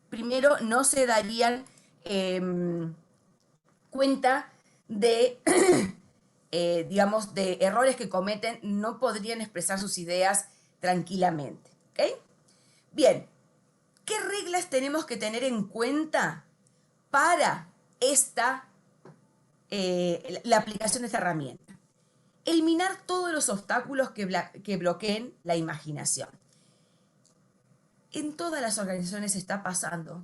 Primero no se darían cuenta de, digamos, de errores que cometen, no podrían expresar sus ideas tranquilamente. ¿Ok? Bien, ¿qué reglas tenemos que tener en cuenta para la aplicación de esta herramienta? Eliminar todos los obstáculos que bloqueen la imaginación. En todas las organizaciones está pasando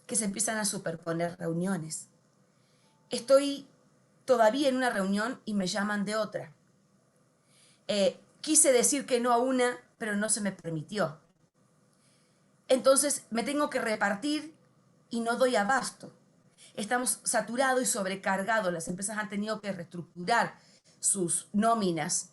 que se empiezan a superponer reuniones. Estoy todavía en una reunión y me llaman de otra. Quise decir que no a una, pero no se me permitió. Entonces me tengo que repartir y no doy abasto. Estamos saturados y sobrecargados. Las empresas han tenido que reestructurar sus nóminas.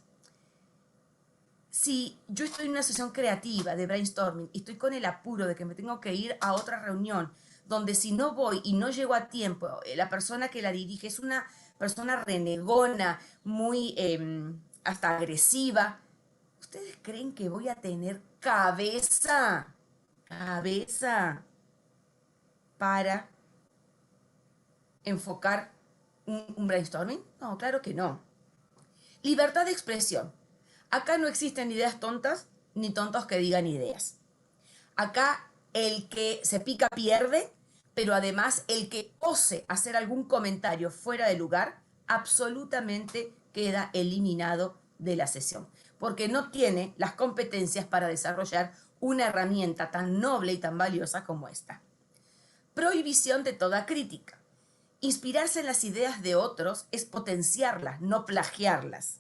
Si yo estoy en una sesión creativa de brainstorming y estoy con el apuro de que me tengo que ir a otra reunión, donde si no voy y no llego a tiempo, la persona que la dirige es una persona renegona, muy hasta agresiva, ¿ustedes creen que voy a tener cabeza para enfocar un brainstorming? No, claro que no. Libertad de expresión. Acá no existen ideas tontas ni tontos que digan ideas. Acá el que se pica pierde, pero además el que ose hacer algún comentario fuera de lugar absolutamente queda eliminado de la sesión, porque no tiene las competencias para desarrollar una herramienta tan noble y tan valiosa como esta. Prohibición de toda crítica. Inspirarse en las ideas de otros es potenciarlas, no plagiarlas.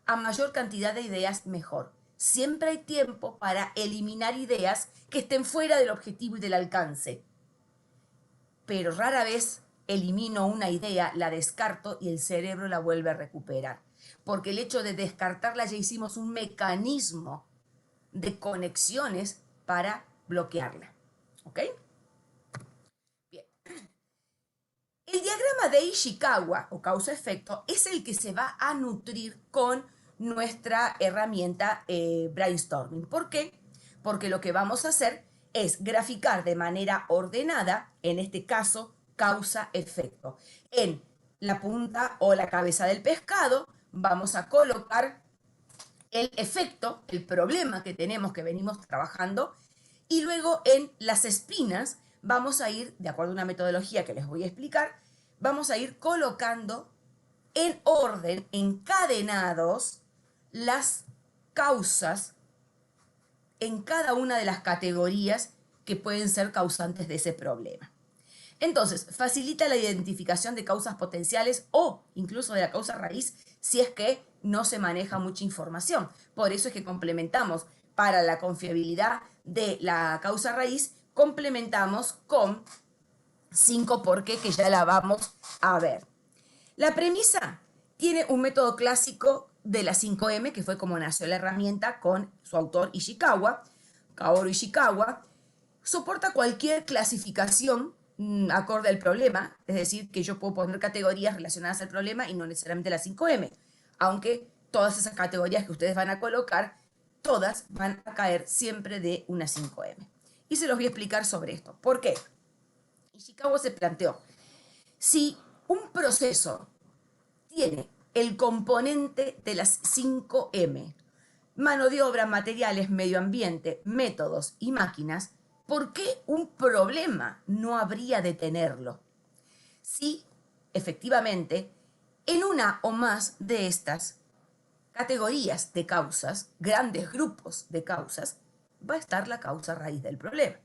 A mayor cantidad de ideas, mejor. Siempre hay tiempo para eliminar ideas que estén fuera del objetivo y del alcance. Pero rara vez elimino una idea, la descarto y el cerebro la vuelve a recuperar. Porque el hecho de descartarla ya hicimos un mecanismo de conexiones para bloquearla. ¿Ok? Bien. El diagrama de Ishikawa o causa-efecto es el que se va a nutrir con nuestra herramienta brainstorming. ¿Por qué? Porque lo que vamos a hacer es graficar de manera ordenada, en este caso, causa-efecto. En la punta o la cabeza del pescado vamos a colocar el efecto, el problema que tenemos, que venimos trabajando, y luego en las espinas vamos a ir, de acuerdo a una metodología que les voy a explicar, vamos a ir colocando en orden, encadenados, las causas en cada una de las categorías que pueden ser causantes de ese problema. Entonces, facilita la identificación de causas potenciales o incluso de la causa raíz si es que no se maneja mucha información. Por eso es que complementamos para la confiabilidad de la causa raíz, complementamos con 5 por qué que ya la vamos a ver. La premisa tiene un método clásico de la 5M, que fue como nació la herramienta con su autor Ishikawa, Kaoru Ishikawa. Soporta cualquier clasificación acorde al problema, es decir, que yo puedo poner categorías relacionadas al problema y no necesariamente la 5M, aunque todas esas categorías que ustedes van a colocar, todas van a caer siempre de una 5M. Y se los voy a explicar sobre esto. ¿Por qué? Ishikawa se planteó, si un proceso tiene el componente de las 5M, mano de obra, materiales, medio ambiente, métodos y máquinas, ¿por qué un problema no habría de tenerlo? Si, efectivamente, en una o más de estas categorías de causas, grandes grupos de causas, va a estar la causa raíz del problema.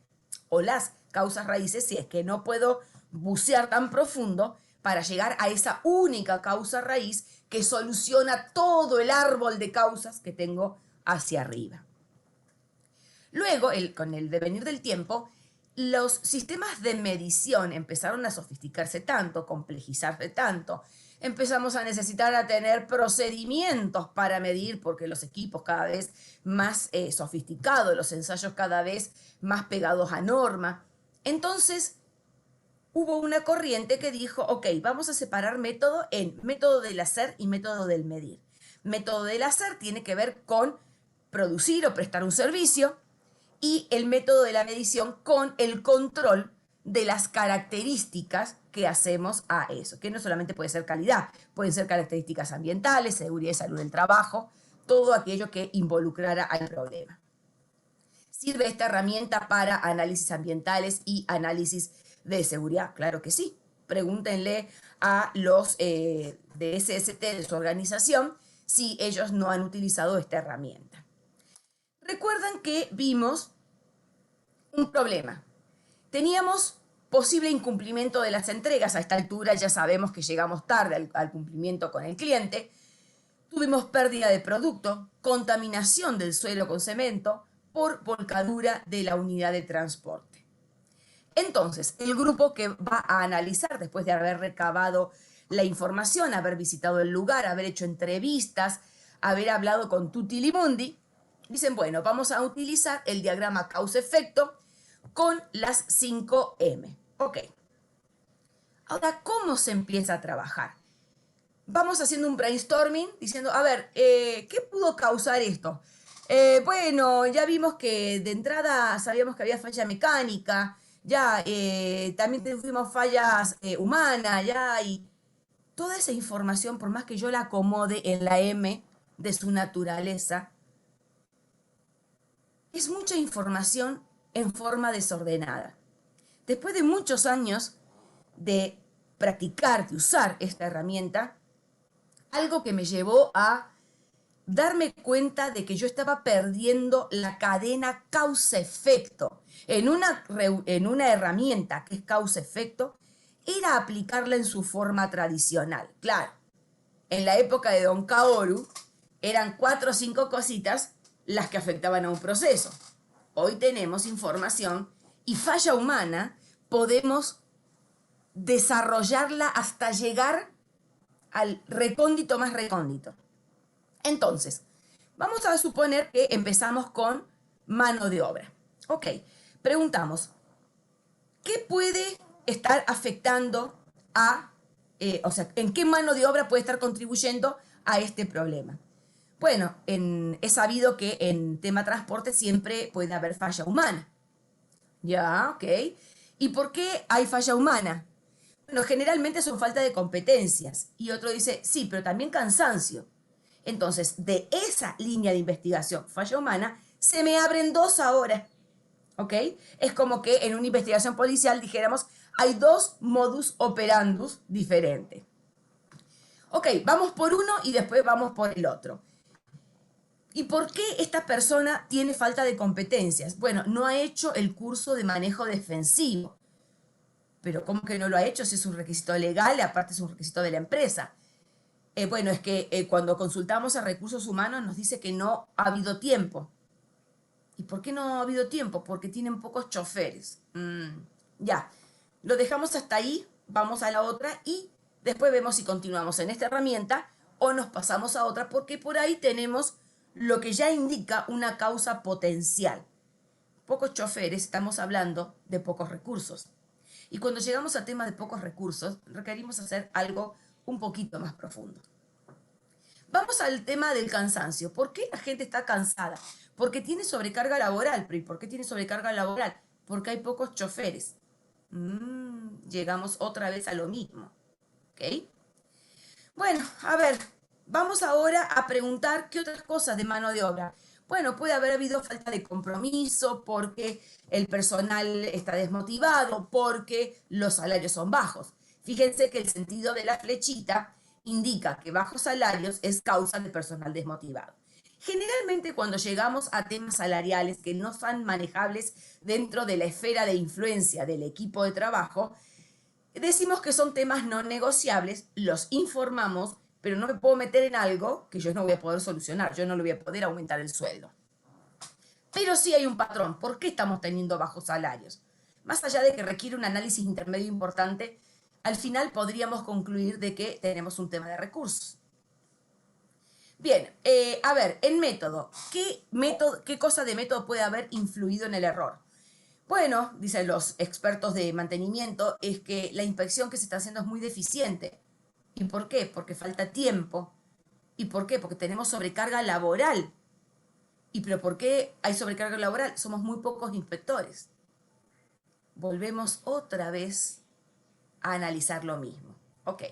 O las causas raíces si es que no puedo bucear tan profundo para llegar a esa única causa raíz que soluciona todo el árbol de causas que tengo hacia arriba. Luego, con el devenir del tiempo, los sistemas de medición empezaron a sofisticarse tanto, complejizarse tanto. Empezamos a necesitar a tener procedimientos para medir, porque los equipos cada vez más sofisticados, los ensayos cada vez más pegados a norma. Entonces, hubo una corriente que dijo, ok, vamos a separar método en método del hacer y método del medir. Método del hacer tiene que ver con producir o prestar un servicio, y el método de la medición con el control de las características que hacemos a eso, que no solamente puede ser calidad, pueden ser características ambientales, seguridad y salud del trabajo, todo aquello que involucrara al problema. ¿Sirve esta herramienta para análisis ambientales y análisis de seguridad? Claro que sí. Pregúntenle a los de SST de su organización si ellos no han utilizado esta herramienta. Recuerdan que vimos un problema. Teníamos posible incumplimiento de las entregas. A esta altura ya sabemos que llegamos tarde al cumplimiento con el cliente. Tuvimos pérdida de producto, contaminación del suelo con cemento por volcadura de la unidad de transporte. Entonces, el grupo que va a analizar, después de haber recabado la información, haber visitado el lugar, haber hecho entrevistas, haber hablado con Tutti Limundi, dicen, bueno, vamos a utilizar el diagrama causa-efecto con las 5M. Ok. Ahora, ¿cómo se empieza a trabajar? Vamos haciendo un brainstorming diciendo, a ver, ¿qué pudo causar esto? Bueno, ya vimos que de entrada sabíamos que había falla mecánica, ya también tuvimos fallas humanas, ya, y toda esa información, por más que yo la acomode en la M de su naturaleza, es mucha información en forma desordenada. Después de muchos años de practicar, de usar esta herramienta, algo que me llevó a darme cuenta de que yo estaba perdiendo la cadena causa-efecto. En una herramienta que es causa-efecto, era aplicarla en su forma tradicional. Claro, en la época de Don Kaoru, eran 4 o 5 cositas las que afectaban a un proceso. Hoy tenemos información y falla humana, podemos desarrollarla hasta llegar al recóndito más recóndito. Entonces, vamos a suponer que empezamos con mano de obra. Ok, preguntamos, ¿qué puede estar afectando en qué mano de obra puede estar contribuyendo a este problema? Bueno, es sabido que en tema transporte siempre puede haber falla humana. Ya, ok. ¿Y por qué hay falla humana? Bueno, generalmente son falta de competencias. Y otro dice, sí, pero también cansancio. Entonces, de esa línea de investigación, falla humana, se me abren 2 ahora. ¿Ok? Es como que en una investigación policial dijéramos, hay 2 modus operandus diferentes. Ok, vamos por uno y después vamos por el otro. ¿Y por qué esta persona tiene falta de competencias? Bueno, no ha hecho el curso de manejo defensivo. Pero ¿cómo que no lo ha hecho si es un requisito legal y aparte es un requisito de la empresa? Bueno, es que cuando consultamos a recursos humanos nos dice que no ha habido tiempo. ¿Y por qué no ha habido tiempo? Porque tienen pocos choferes. Ya, lo dejamos hasta ahí, vamos a la otra y después vemos si continuamos en esta herramienta o nos pasamos a otra, porque por ahí tenemos lo que ya indica una causa potencial. Pocos choferes, estamos hablando de pocos recursos. Y cuando llegamos a temas de pocos recursos, requerimos hacer algo un poquito más profundo. Vamos al tema del cansancio. ¿Por qué la gente está cansada? Porque tiene sobrecarga laboral. ¿Y por qué tiene sobrecarga laboral? Porque hay pocos choferes. Llegamos otra vez a lo mismo. ¿Ok? Bueno, a ver, vamos ahora a preguntar qué otras cosas de mano de obra. Bueno, puede haber habido falta de compromiso porque el personal está desmotivado, porque los salarios son bajos. Fíjense que el sentido de la flechita indica que bajos salarios es causa de personal desmotivado. Generalmente cuando llegamos a temas salariales que no son manejables dentro de la esfera de influencia del equipo de trabajo, decimos que son temas no negociables, los informamos, pero no me puedo meter en algo que yo no voy a poder solucionar, yo no le voy a poder aumentar el sueldo. Pero sí hay un patrón. ¿Por qué estamos teniendo bajos salarios? Más allá de que requiere un análisis intermedio importante, al final podríamos concluir de que tenemos un tema de recursos. Bien, a ver, en método, ¿qué cosa de método puede haber influido en el error? Bueno, dicen los expertos de mantenimiento, es que la inspección que se está haciendo es muy deficiente. ¿Y por qué? Porque falta tiempo. ¿Y por qué? Porque tenemos sobrecarga laboral. ¿Y pero por qué hay sobrecarga laboral? Somos muy pocos inspectores. Volvemos otra vez a analizar lo mismo. Ok,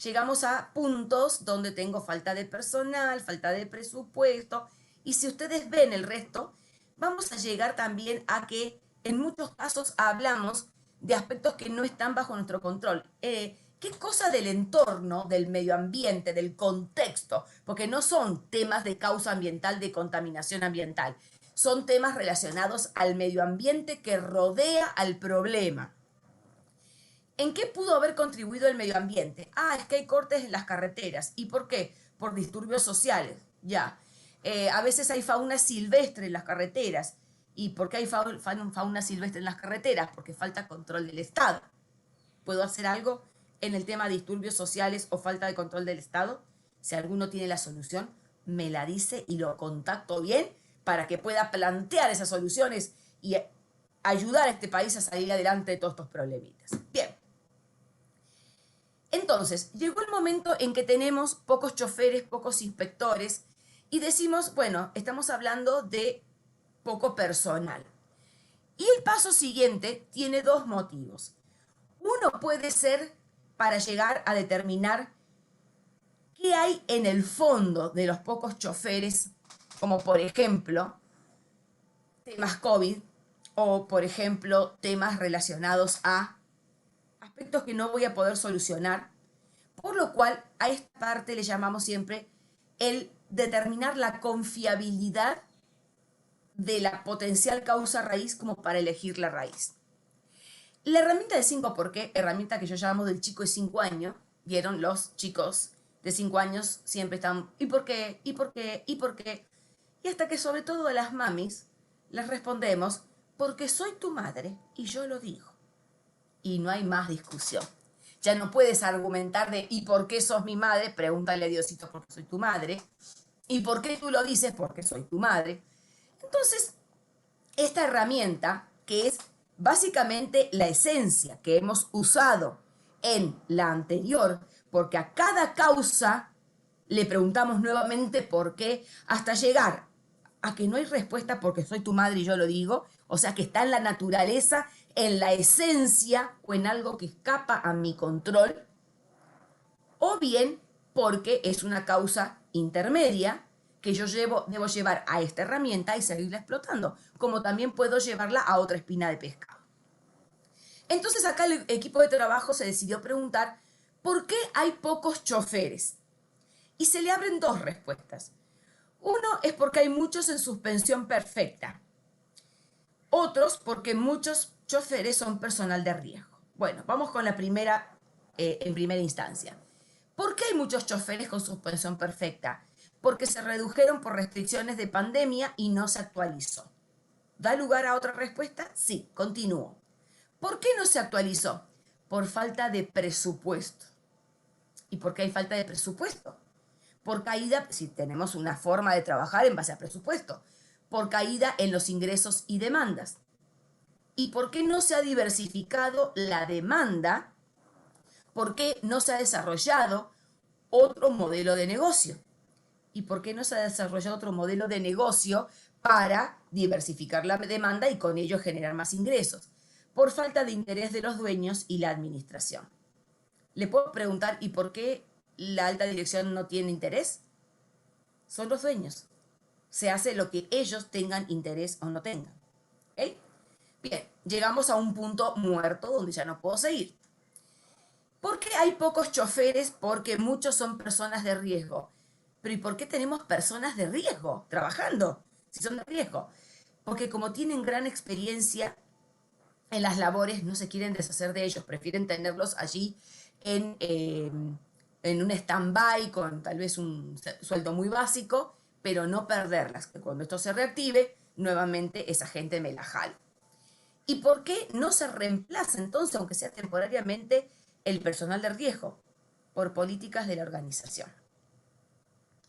llegamos a puntos donde tengo falta de personal, falta de presupuesto, y si ustedes ven el resto, vamos a llegar también a que en muchos casos hablamos de aspectos que no están bajo nuestro control. ¿Qué cosa del entorno, del medio ambiente, del contexto? Porque no son temas de causa ambiental, de contaminación ambiental, son temas relacionados al medio ambiente que rodea al problema. ¿En qué pudo haber contribuido el medio ambiente? Ah, es que hay cortes en las carreteras. ¿Y por qué? Por disturbios sociales, ya. A veces hay fauna silvestre en las carreteras. ¿Y por qué hay fauna silvestre en las carreteras? Porque falta control del Estado. ¿Puedo hacer algo en el tema de disturbios sociales o falta de control del Estado? Si alguno tiene la solución, me la dice y lo contacto bien para que pueda plantear esas soluciones y ayudar a este país a salir adelante de todos estos problemitas. Bien. Entonces, llegó el momento en que tenemos pocos choferes, pocos inspectores, y decimos, bueno, estamos hablando de poco personal. Y el paso siguiente tiene dos motivos. Uno puede ser para llegar a determinar qué hay en el fondo de los pocos choferes, como por ejemplo temas COVID o por ejemplo temas relacionados a aspectos que no voy a poder solucionar, por lo cual a esta parte le llamamos siempre el determinar la confiabilidad de la potencial causa raíz como para elegir la raíz. La herramienta de 5 por qué, herramienta que yo llamo del chico de 5 años, vieron, los chicos de 5 años siempre están, ¿y por qué? ¿Y por qué? ¿Y por qué? Y hasta que sobre todo a las mamis les respondemos, porque soy tu madre y yo lo digo. Y no hay más discusión. Ya no puedes argumentar de ¿y por qué sos mi madre? Pregúntale a Diosito porque soy tu madre. ¿Y por qué tú lo dices? Porque soy tu madre. Entonces, esta herramienta, que es básicamente la esencia que hemos usado en la anterior, porque a cada causa le preguntamos nuevamente por qué, hasta llegar a que no hay respuesta porque soy tu madre y yo lo digo, o sea que está en la naturaleza, en la esencia o en algo que escapa a mi control, o bien porque es una causa intermedia que yo debo llevar a esta herramienta y seguirla explotando, como también puedo llevarla a otra espina de pescado. Entonces acá el equipo de trabajo se decidió preguntar ¿por qué hay pocos choferes? Y se le abren dos respuestas. Uno es porque hay muchos en suspensión perfecta. Otros porque muchos choferes son personal de riesgo. Bueno, vamos con la primera en primera instancia. ¿Por qué hay muchos choferes con suspensión perfecta? Porque se redujeron por restricciones de pandemia y no se actualizó. ¿Da lugar a otra respuesta? Sí, continúo. ¿Por qué no se actualizó? Por falta de presupuesto. ¿Y por qué hay falta de presupuesto? Por caída, si tenemos una forma de trabajar en base a presupuesto, por caída en los ingresos y demandas. ¿Y por qué no se ha diversificado la demanda? ¿Por qué no se ha desarrollado otro modelo de negocio? ¿Y por qué no se ha desarrollado otro modelo de negocio para diversificar la demanda y con ello generar más ingresos? Por falta de interés de los dueños y la administración. Le puedo preguntar, ¿y por qué la alta dirección no tiene interés? Son los dueños. Se hace lo que ellos tengan interés o no tengan. ¿Ok? Bien, llegamos a un punto muerto donde ya no puedo seguir. ¿Por qué hay pocos choferes? Porque muchos son personas de riesgo. Pero ¿y por qué tenemos personas de riesgo trabajando si son de riesgo? Porque como tienen gran experiencia en las labores, no se quieren deshacer de ellos, prefieren tenerlos allí en un stand-by con tal vez un sueldo muy básico, pero no perderlas, que cuando esto se reactive, nuevamente esa gente me la jala. ¿Y por qué no se reemplaza entonces, aunque sea temporariamente, el personal de riesgo? Por políticas de la organización.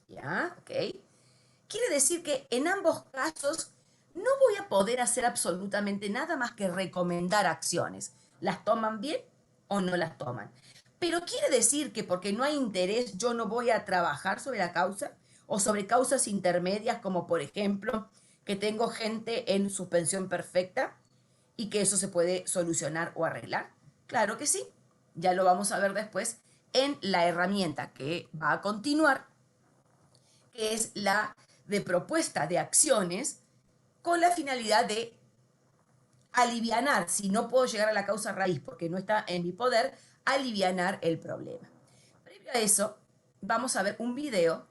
¿Ya? ¿Ok? Quiere decir que en ambos casos no voy a poder hacer absolutamente nada más que recomendar acciones. ¿Las toman bien o no las toman? Pero quiere decir que porque no hay interés yo no voy a trabajar sobre la causa o sobre causas intermedias como por ejemplo que tengo gente en suspensión perfecta y que eso se puede solucionar o arreglar? Claro que sí, ya lo vamos a ver después en la herramienta que va a continuar, que es la de propuesta de acciones con la finalidad de alivianar, si no puedo llegar a la causa raíz porque no está en mi poder, alivianar el problema. Previo a eso, vamos a ver un video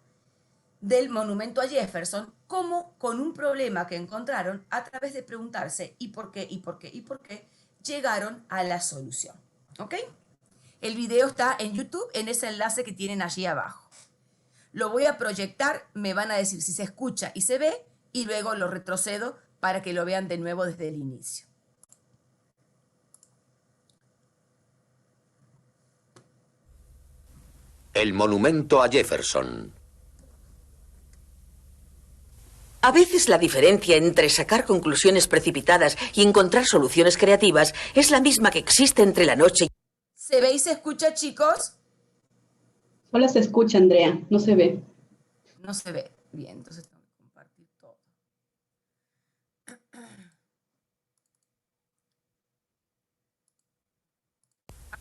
del monumento a Jefferson, como con un problema que encontraron a través de preguntarse ¿y por qué? ¿Y por qué? ¿Y por qué? Llegaron a la solución. ¿Ok? El video está en YouTube en ese enlace que tienen allí abajo. Lo voy a proyectar, me van a decir si se escucha y se ve, y luego lo retrocedo para que lo vean de nuevo desde el inicio. El monumento a Jefferson. A veces la diferencia entre sacar conclusiones precipitadas y encontrar soluciones creativas es la misma que existe entre la noche y... ¿Se ve y se escucha, chicos? Solo se escucha, Andrea, no se ve. No se ve. Bien, entonces tengo que compartir todo.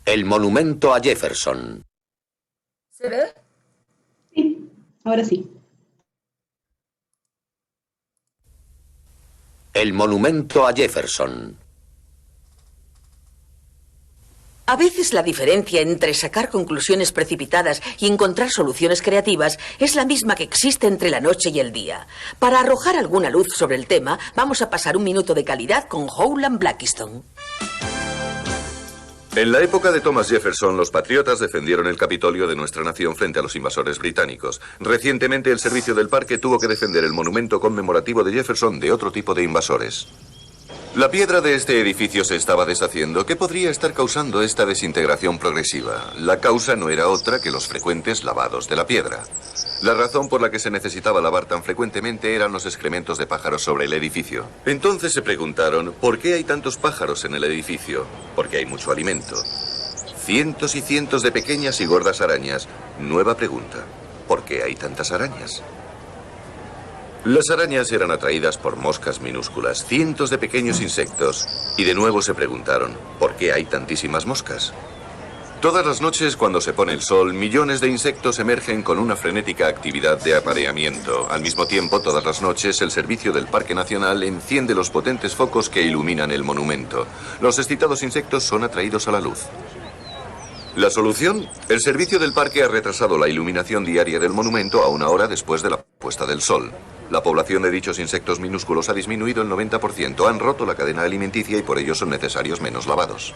El monumento a Jefferson. ¿Se ve? Sí, ahora sí. El monumento a Jefferson. A veces la diferencia entre sacar conclusiones precipitadas y encontrar soluciones creativas es la misma que existe entre la noche y el día. Para arrojar alguna luz sobre el tema, vamos a pasar un minuto de calidad con Howland Blackiston. En la época de Thomas Jefferson, los patriotas defendieron el Capitolio de nuestra nación frente a los invasores británicos. Recientemente, el servicio del parque tuvo que defender el monumento conmemorativo de Jefferson de otro tipo de invasores. La piedra de este edificio se estaba deshaciendo. ¿Qué podría estar causando esta desintegración progresiva? La causa no era otra que los frecuentes lavados de la piedra. La razón por la que se necesitaba lavar tan frecuentemente eran los excrementos de pájaros sobre el edificio. Entonces se preguntaron, ¿por qué hay tantos pájaros en el edificio? Porque hay mucho alimento. Cientos y cientos de pequeñas y gordas arañas. Nueva pregunta, ¿por qué hay tantas arañas? Las arañas eran atraídas por moscas minúsculas, cientos de pequeños insectos, y de nuevo se preguntaron, ¿por qué hay tantísimas moscas? Todas las noches, cuando se pone el sol, millones de insectos emergen con una frenética actividad de apareamiento. Al mismo tiempo, todas las noches, el servicio del Parque Nacional enciende los potentes focos que iluminan el monumento. Los excitados insectos son atraídos a la luz. ¿La solución? El servicio del parque ha retrasado la iluminación diaria del monumento a una hora después de la puesta del sol. La población de dichos insectos minúsculos ha disminuido el 90%, han roto la cadena alimenticia y por ello son necesarios menos lavados.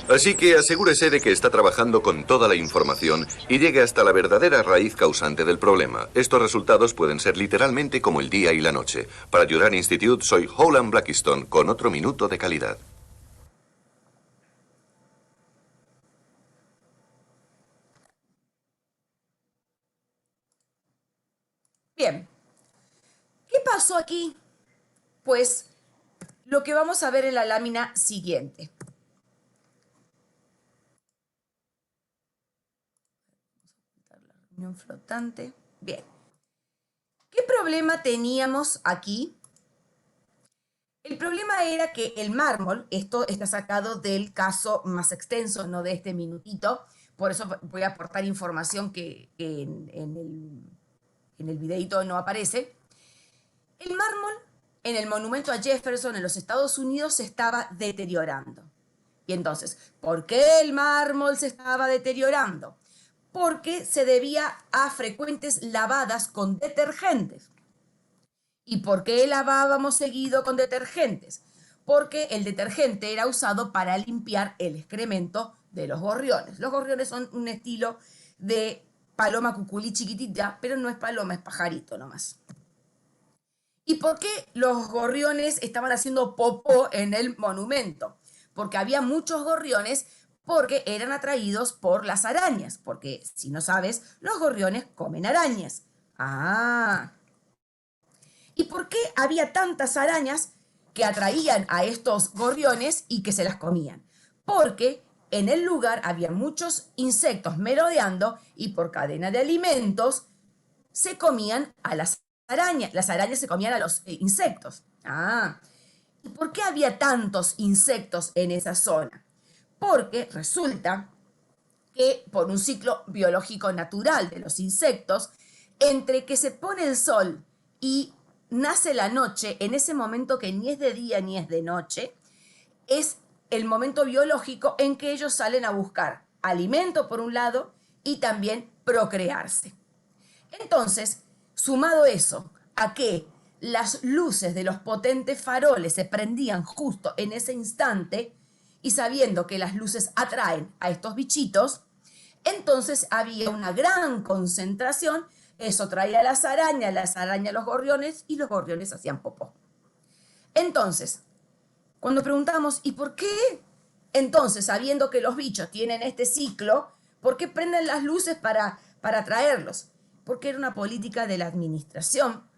Así que asegúrese de que está trabajando con toda la información y llegue hasta la verdadera raíz causante del problema. Estos resultados pueden ser literalmente como el día y la noche. Para Durán Institute, soy Howland Blackiston con otro minuto de calidad. Bien. ¿Qué pasó aquí? Pues lo que vamos a ver en la lámina siguiente. Reunión flotante. Bien. ¿Qué problema teníamos aquí? El problema era que el mármol, esto está sacado del caso más extenso, no de este minutito, por eso voy a aportar información que en el videito no aparece. El mármol en el monumento a Jefferson en los Estados Unidos se estaba deteriorando. Y entonces, ¿por qué el mármol se estaba deteriorando? Porque se debía a frecuentes lavadas con detergentes. ¿Y por qué lavábamos seguido con detergentes? Porque el detergente era usado para limpiar el excremento de los gorriones. Los gorriones son un estilo de paloma cuculí chiquitita, pero no es paloma, es pajarito nomás. ¿Y por qué los gorriones estaban haciendo popó en el monumento? Porque había muchos gorriones porque eran atraídos por las arañas. Porque, si no sabes, los gorriones comen arañas. Ah. ¿Y por qué había tantas arañas que atraían a estos gorriones y que se las comían? Porque en el lugar había muchos insectos merodeando y por cadena de alimentos se comían a las arañas se comían a los insectos. Ah, ¿y por qué había tantos insectos en esa zona? Porque resulta que por un ciclo biológico natural de los insectos, entre que se pone el sol y nace la noche, en ese momento que ni es de día ni es de noche, es el momento biológico en que ellos salen a buscar alimento por un lado y también procrearse. Entonces, sumado eso a que las luces de los potentes faroles se prendían justo en ese instante y sabiendo que las luces atraen a estos bichitos, entonces había una gran concentración, eso traía a las arañas los gorriones y los gorriones hacían popó. Entonces, cuando preguntamos, ¿y por qué? Entonces, sabiendo que los bichos tienen este ciclo, ¿por qué prenden las luces para atraerlos? Porque era una política de la administración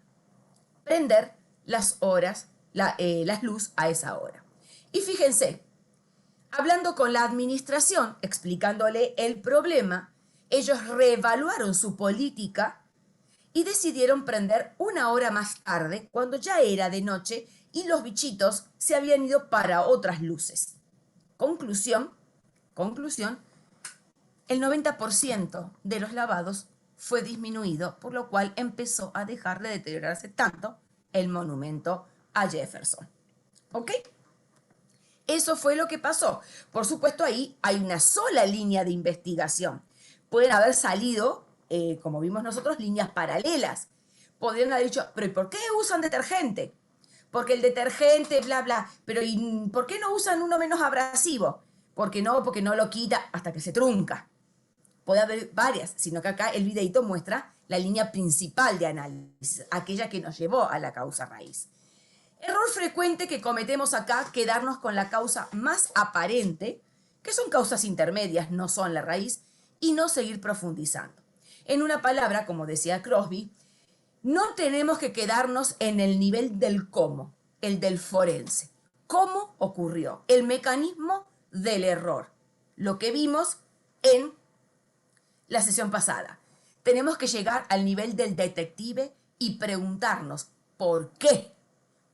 prender las horas, las luz a esa hora. Y fíjense, hablando con la administración, explicándole el problema, ellos reevaluaron su política y decidieron prender una hora más tarde, cuando ya era de noche y los bichitos se habían ido para otras luces. Conclusión, el 90% de los lavados fue disminuido, por lo cual empezó a dejar de deteriorarse tanto el monumento a Jefferson. ¿Ok? Eso fue lo que pasó. Por supuesto, ahí hay una sola línea de investigación. Pueden haber salido, como vimos nosotros, líneas paralelas. Podrían haber dicho, pero ¿y por qué usan detergente? Porque el detergente, bla, bla. Pero ¿y por qué no usan uno menos abrasivo? Porque no lo quita hasta que se trunca. Puede haber varias, sino que acá el videito muestra la línea principal de análisis, aquella que nos llevó a la causa raíz. Error frecuente que cometemos acá, quedarnos con la causa más aparente, que son causas intermedias, no son la raíz, y no seguir profundizando. En una palabra, como decía Crosby, no tenemos que quedarnos en el nivel del cómo, el del forense. ¿Cómo ocurrió? El mecanismo del error. Lo que vimos en la sesión pasada. Tenemos que llegar al nivel del detective y preguntarnos ¿por qué?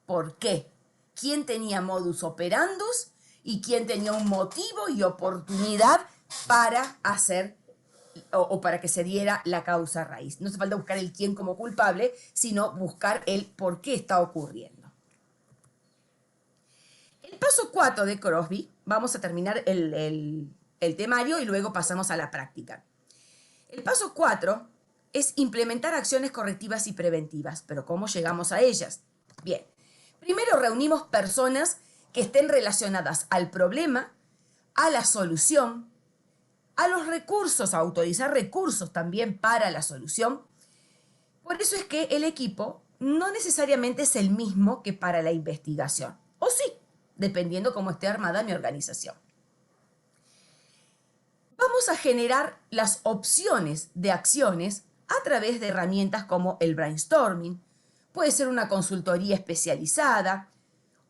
¿Por qué? ¿Quién tenía modus operandus y quién tenía un motivo y oportunidad para hacer o para que se diera la causa raíz? No hace falta buscar el quién como culpable, sino buscar el por qué está ocurriendo. El paso 4 de Crosby, vamos a terminar el temario y luego pasamos a la práctica. El paso 4 es implementar acciones correctivas y preventivas. ¿Pero cómo llegamos a ellas? Bien, primero reunimos personas que estén relacionadas al problema, a la solución, a los recursos, a autorizar recursos también para la solución. Por eso es que el equipo no necesariamente es el mismo que para la investigación. O sí, dependiendo cómo esté armada mi organización. Vamos a generar las opciones de acciones a través de herramientas como el brainstorming, puede ser una consultoría especializada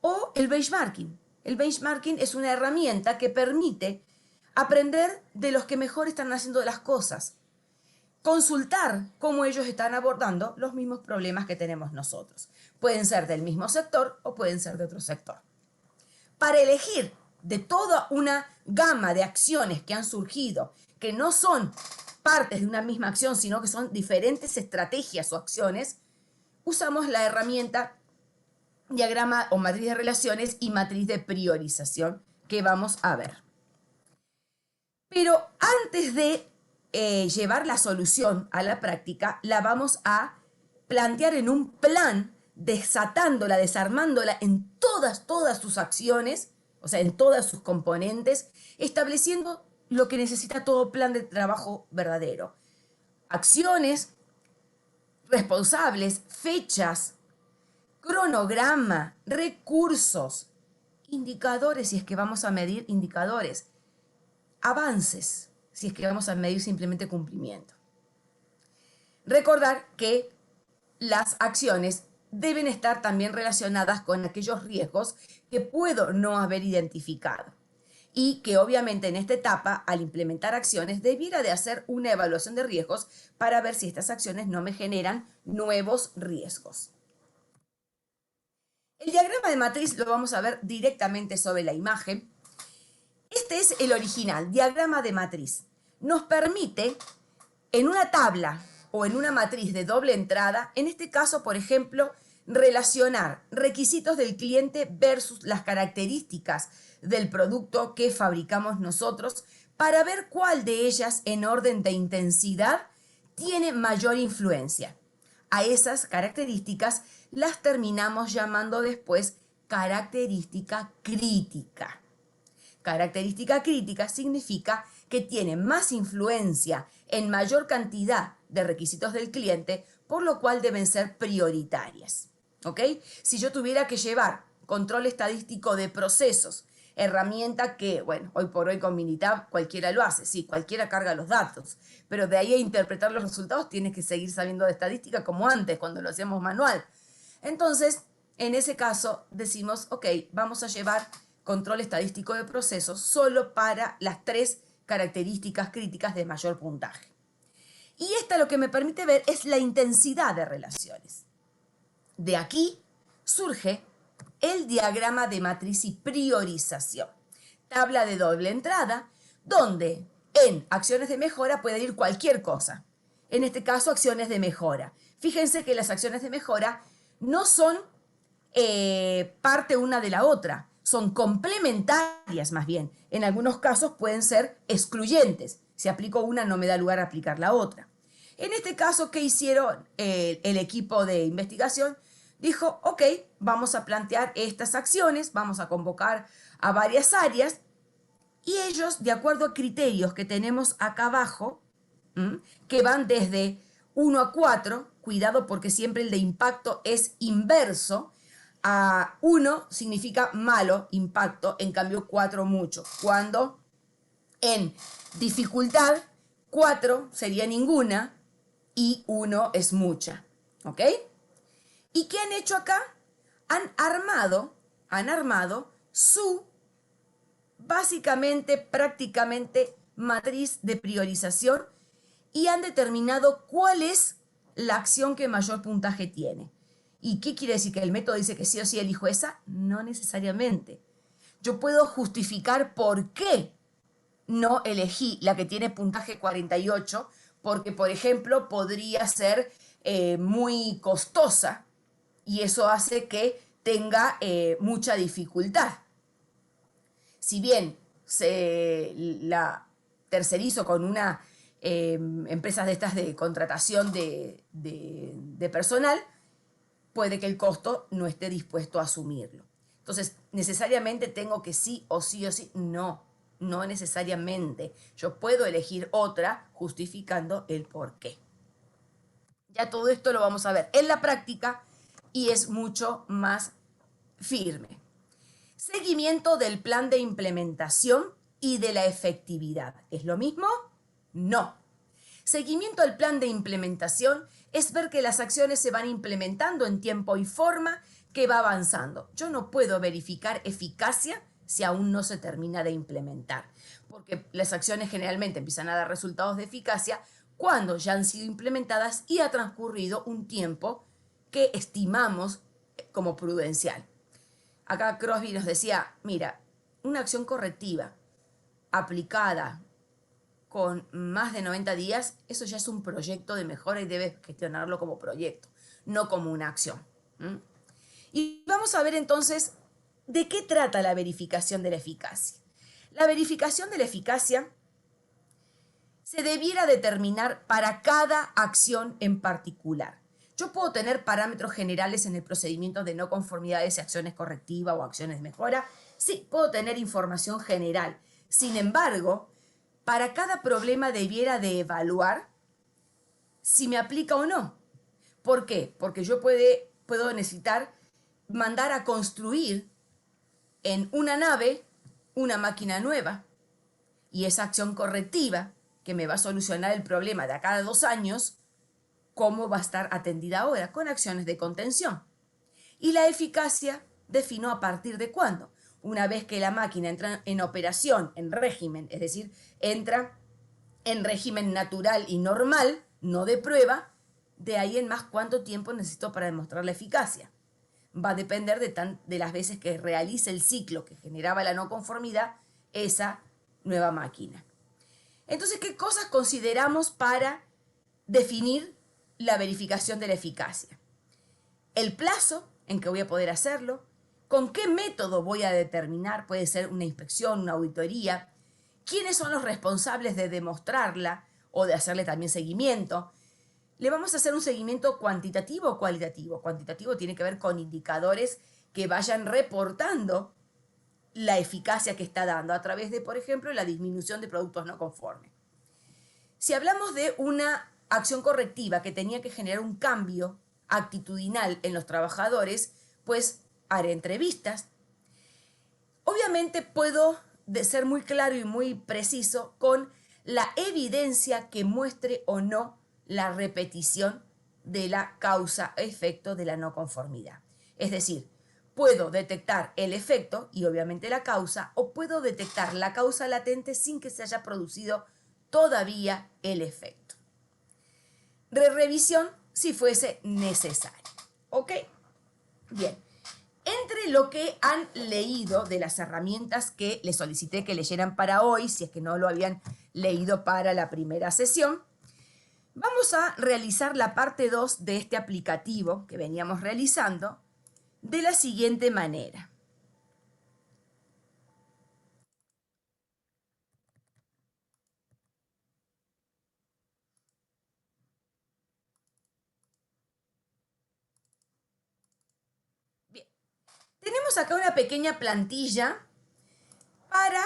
o el benchmarking. El benchmarking es una herramienta que permite aprender de los que mejor están haciendo las cosas, consultar cómo ellos están abordando los mismos problemas que tenemos nosotros. Pueden ser del mismo sector o pueden ser de otro sector. Para elegir de toda una gama de acciones que han surgido, que no son partes de una misma acción, sino que son diferentes estrategias o acciones, usamos la herramienta diagrama o matriz de relaciones y matriz de priorización que vamos a ver. Pero antes de llevar la solución a la práctica, la vamos a plantear en un plan, desatándola, desarmándola en todas sus acciones, o sea, en todas sus componentes, estableciendo lo que necesita todo plan de trabajo verdadero. Acciones, responsables, fechas, cronograma, recursos, indicadores, si es que vamos a medir indicadores, avances, si es que vamos a medir simplemente cumplimiento. Recordar que las acciones deben estar también relacionadas con aquellos riesgos que puedo no haber identificado. y que obviamente en esta etapa, al implementar acciones, debiera de hacer una evaluación de riesgos para ver si estas acciones no me generan nuevos riesgos. El diagrama de matriz lo vamos a ver directamente sobre la imagen. Este es el original, diagrama de matriz. Nos permite, en una tabla o en una matriz de doble entrada, en este caso, por ejemplo, relacionar requisitos del cliente versus las características del producto que fabricamos nosotros para ver cuál de ellas en orden de intensidad tiene mayor influencia. A esas características las terminamos llamando después característica crítica. Característica crítica significa que tiene más influencia en mayor cantidad de requisitos del cliente, por lo cual deben ser prioritarias. ¿Ok? Si yo tuviera que llevar control estadístico de procesos, herramienta que, bueno, hoy por hoy con Minitab cualquiera lo hace, sí, cualquiera carga los datos, pero de ahí a interpretar los resultados tienes que seguir sabiendo de estadística como antes, cuando lo hacíamos manual. Entonces, en ese caso decimos, ok, vamos a llevar control estadístico de procesos solo para las 3 características críticas de mayor puntaje. Y esta lo que me permite ver es la intensidad de relaciones. De aquí surge el diagrama de matriz y priorización. Tabla de doble entrada, donde en acciones de mejora puede ir cualquier cosa. En este caso, acciones de mejora. Fíjense que las acciones de mejora no son parte una de la otra, son complementarias más bien. En algunos casos pueden ser excluyentes. Si aplico una, no me da lugar a aplicar la otra. En este caso, ¿qué hicieron el equipo de investigación? Dijo, ok, vamos a plantear estas acciones, vamos a convocar a varias áreas y ellos, de acuerdo a criterios que tenemos acá abajo, que van desde 1 a 4, cuidado porque siempre el de impacto es inverso, a 1 significa malo impacto, en cambio 4 mucho. Cuando en dificultad 4 sería ninguna y 1 es mucha, ¿ok? ¿Y qué han hecho acá? Han armado su, básicamente, prácticamente, matriz de priorización y han determinado cuál es la acción que mayor puntaje tiene. ¿Y qué quiere decir? ¿Que el método dice que sí o sí elijo esa? No necesariamente. Yo puedo justificar por qué no elegí la que tiene puntaje 48, porque, por ejemplo, podría ser muy costosa, y eso hace que tenga mucha dificultad. Si bien se la tercerizo con una empresa de estas de contratación de personal, puede que el costo no esté dispuesto a asumirlo. Entonces, necesariamente tengo que sí o sí o sí. No necesariamente. Yo puedo elegir otra justificando el por qué. Ya todo esto lo vamos a ver en la práctica y es mucho más firme. Seguimiento del plan de implementación y de la efectividad. ¿Es lo mismo? No. Seguimiento del plan de implementación es ver que las acciones se van implementando en tiempo y forma, que va avanzando. Yo no puedo verificar eficacia si aún no se termina de implementar, porque las acciones generalmente empiezan a dar resultados de eficacia cuando ya han sido implementadas y ha transcurrido un tiempo que estimamos como prudencial. Acá Crosby nos decía, mira, una acción correctiva aplicada con más de 90 días, eso ya es un proyecto de mejora y debes gestionarlo como proyecto, no como una acción. Y vamos a ver entonces de qué trata la verificación de la eficacia. La verificación de la eficacia se debiera determinar para cada acción en particular. Yo puedo tener parámetros generales en el procedimiento de no conformidades y acciones correctivas o acciones de mejora. Sí, puedo tener información general. Sin embargo, para cada problema debiera de evaluar si me aplica o no. ¿Por qué? Porque yo puedo necesitar mandar a construir en una nave una máquina nueva y esa acción correctiva que me va a solucionar el problema de a cada 2 años, ¿cómo va a estar atendida ahora? Con acciones de contención. Y la eficacia defino a partir de cuándo. una vez que la máquina entra en operación, en régimen, es decir, entra en régimen natural y normal, no de prueba, de ahí en más cuánto tiempo necesito para demostrar la eficacia. Va a depender de las veces que realice el ciclo que generaba la no conformidad esa nueva máquina. Entonces, ¿qué cosas consideramos para definir la verificación de la eficacia? El plazo en que voy a poder hacerlo, con qué método voy a determinar, puede ser una inspección, una auditoría, quiénes son los responsables de demostrarla o de hacerle también seguimiento. ¿Le vamos a hacer un seguimiento cuantitativo o cualitativo? Cuantitativo tiene que ver con indicadores que vayan reportando la eficacia que está dando a través de, por ejemplo, la disminución de productos no conformes. Si hablamos de una acción correctiva que tenía que generar un cambio actitudinal en los trabajadores, pues haré entrevistas. Obviamente puedo ser muy claro y muy preciso con la evidencia que muestre o no la repetición de la causa-efecto de la no conformidad. Es decir, puedo detectar el efecto y obviamente la causa, o puedo detectar la causa latente sin que se haya producido todavía el efecto. Revisión si fuese necesario. ¿Ok? Bien. Entre lo que han leído de las herramientas que les solicité que leyeran para hoy, si es que no lo habían leído para la primera sesión, vamos a realizar la parte 2 de este aplicativo que veníamos realizando de la siguiente manera. Bien, tenemos acá una pequeña plantilla para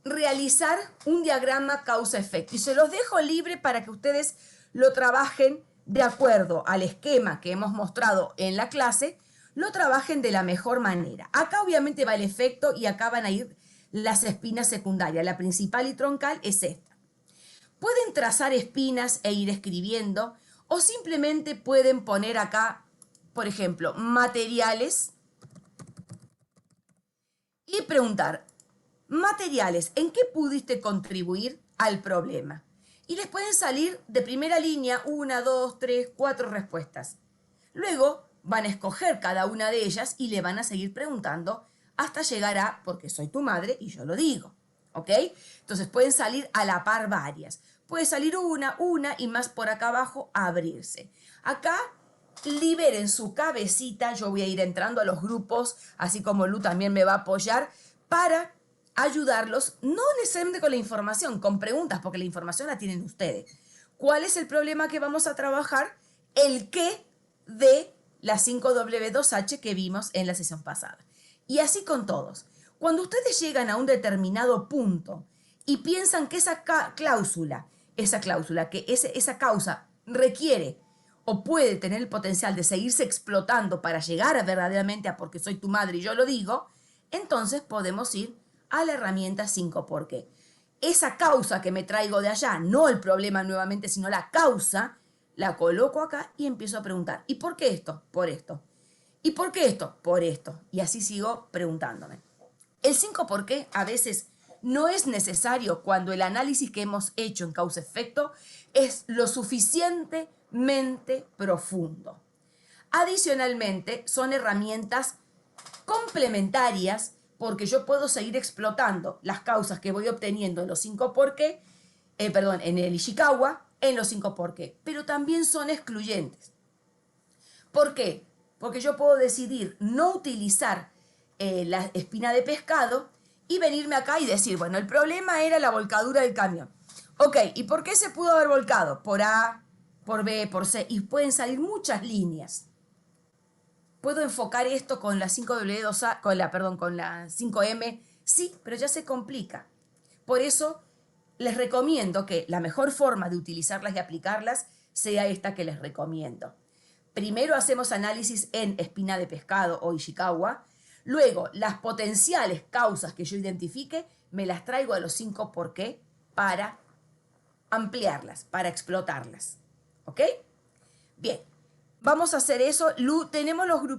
realizar un diagrama causa-efecto y se los dejo libre para que ustedes lo trabajen de acuerdo al esquema que hemos mostrado en la clase, lo trabajen de la mejor manera. Acá obviamente va el efecto y acá van a ir las espinas secundarias. La principal y troncal es esta. Pueden trazar espinas e ir escribiendo o simplemente pueden poner acá, por ejemplo, materiales y preguntar, materiales, ¿en qué pudiste contribuir al problema? Y les pueden salir de primera línea 1, 2, 3, 4 respuestas. Luego van a escoger cada una de ellas y le van a seguir preguntando hasta llegar a, porque soy tu madre y yo lo digo, ¿ok? Entonces pueden salir a la par varias. Puede salir una y más por acá abajo abrirse. Acá liberen su cabecita, yo voy a ir entrando a los grupos, así como Lu también me va a apoyar, para ayudarlos, no necesariamente con la información, con preguntas, porque la información la tienen ustedes. ¿Cuál es el problema que vamos a trabajar? El qué de la 5W2H que vimos en la sesión pasada. Y así con todos. Cuando ustedes llegan a un determinado punto y piensan que esa cláusula, que esa causa requiere o puede tener el potencial de seguirse explotando para llegar verdaderamente a porque soy tu madre y yo lo digo, entonces podemos ir a la herramienta 5 por qué. Esa causa que me traigo de allá, no el problema nuevamente, sino la causa, la coloco acá y empiezo a preguntar. ¿Y por qué esto? Por esto. ¿Y por qué esto? Por esto. Y así sigo preguntándome. El 5 por qué a veces no es necesario cuando el análisis que hemos hecho en causa-efecto es lo suficientemente profundo. Adicionalmente, son herramientas complementarias porque yo puedo seguir explotando las causas que voy obteniendo en los 5 por qué, en el Ishikawa, en los 5 por qué, pero también son excluyentes. ¿Por qué? Porque yo puedo decidir no utilizar la espina de pescado y venirme acá y decir, bueno, el problema era la volcadura del camión. Ok, ¿y por qué se pudo haber volcado? Por A, por B, por C, y pueden salir muchas líneas. ¿Puedo enfocar esto con la 5W2A, con la 5M? Sí, pero ya se complica. Por eso les recomiendo que la mejor forma de utilizarlas y aplicarlas sea esta que les recomiendo. Primero hacemos análisis en espina de pescado o Ishikawa. Luego, las potenciales causas que yo identifique, me las traigo a los 5 por qué para ampliarlas, para explotarlas. ¿Ok? Bien, vamos a hacer eso. Lu, tenemos los grupos.